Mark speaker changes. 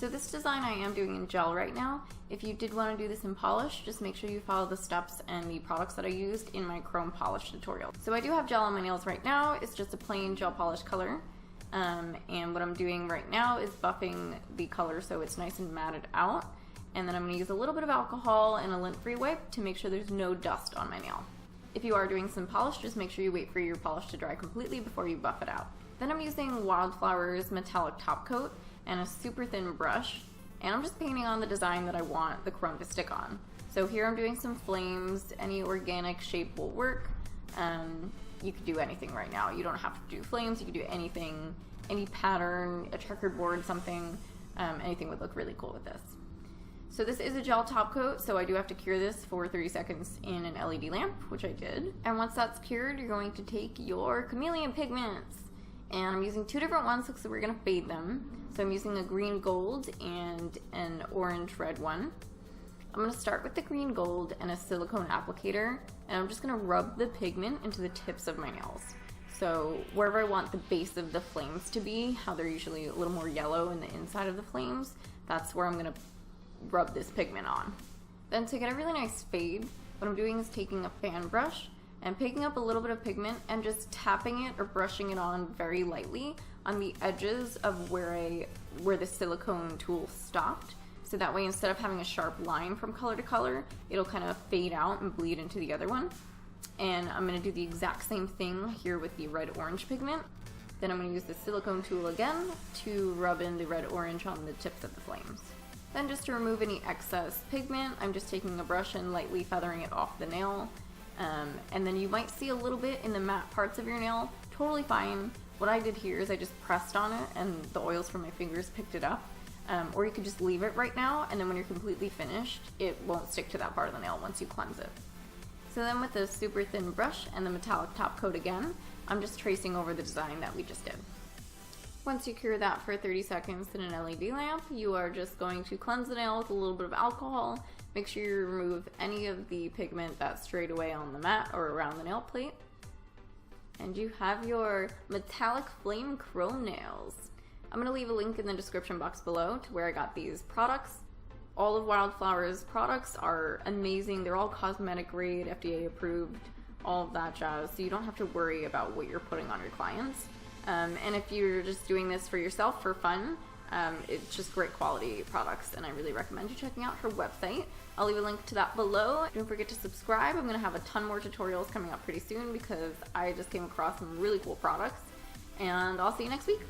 Speaker 1: So this design I am doing in gel right now. If you did want to do this in polish, just make sure you follow the steps and the products that I used in my chrome polish tutorial. So I do have gel on my nails right now. It's just a plain gel polish color. And what I'm doing right now is buffing the color so it's nice and matted out. And then I'm going to use a little bit of alcohol and a lint-free wipe to make sure there's no dust on my nail. If you are doing some polish, just make sure you wait for your polish to dry completely before you buff it out. Then I'm using Wildflower's metallic top coat and a super thin brush, and I'm just painting on the design that I want the chrome to stick on. So here I'm doing some flames. Any organic shape will work. You could do anything right now. You don't have to do flames, you could do anything, any pattern, a checkerboard, something, anything would look really cool with this. So this is a gel top coat, so I do have to cure this for 30 seconds in an LED lamp, which I did. And once that's cured, you're going to take your Chameleon pigments. And I'm using two different ones because we're gonna fade them. So I'm using a green gold and an orange red one. I'm gonna start with the green gold and a silicone applicator, and I'm just gonna rub the pigment into the tips of my nails. So wherever I want the base of the flames to be, how they're usually a little more yellow in the inside of the flames, that's where I'm gonna rub this pigment on. Then to get a really nice fade, what I'm doing is taking a fan brush and picking up a little bit of pigment and just tapping it or brushing it on very lightly on the edges of where the silicone tool stopped. So that way, instead of having a sharp line from color to color, it'll kind of fade out and bleed into the other one. And I'm gonna do the exact same thing here with the red-orange pigment. Then I'm gonna use the silicone tool again to rub in the red-orange on the tips of the flames. Then just to remove any excess pigment, I'm just taking a brush and lightly feathering it off the nail. And then you might see a little bit in the matte parts of your nail, totally fine. What I did here is I just pressed on it and the oils from my fingers picked it up. Or you could just leave it right now, and then when you're completely finished, it won't stick to that part of the nail once you cleanse it. So then with the super thin brush and the metallic top coat again, I'm just tracing over the design that we just did. Once you cure that for 30 seconds in an LED lamp, you are just going to cleanse the nail with a little bit of alcohol. Make sure you remove any of the pigment that's strayed away on the mat or around the nail plate. And you have your metallic flame chrome nails. I'm going to leave a link in the description box below to where I got these products. All of Wildflower's products are amazing. They're all cosmetic grade, FDA approved, all of that jazz. So you don't have to worry about what you're putting on your clients. And if you're just doing this for yourself for fun, it's just great quality products, and I really recommend you checking out her website. I'll leave a link to that below. Don't forget to subscribe. I'm going to have a ton more tutorials coming up pretty soon because I just came across some really cool products, and I'll see you next week.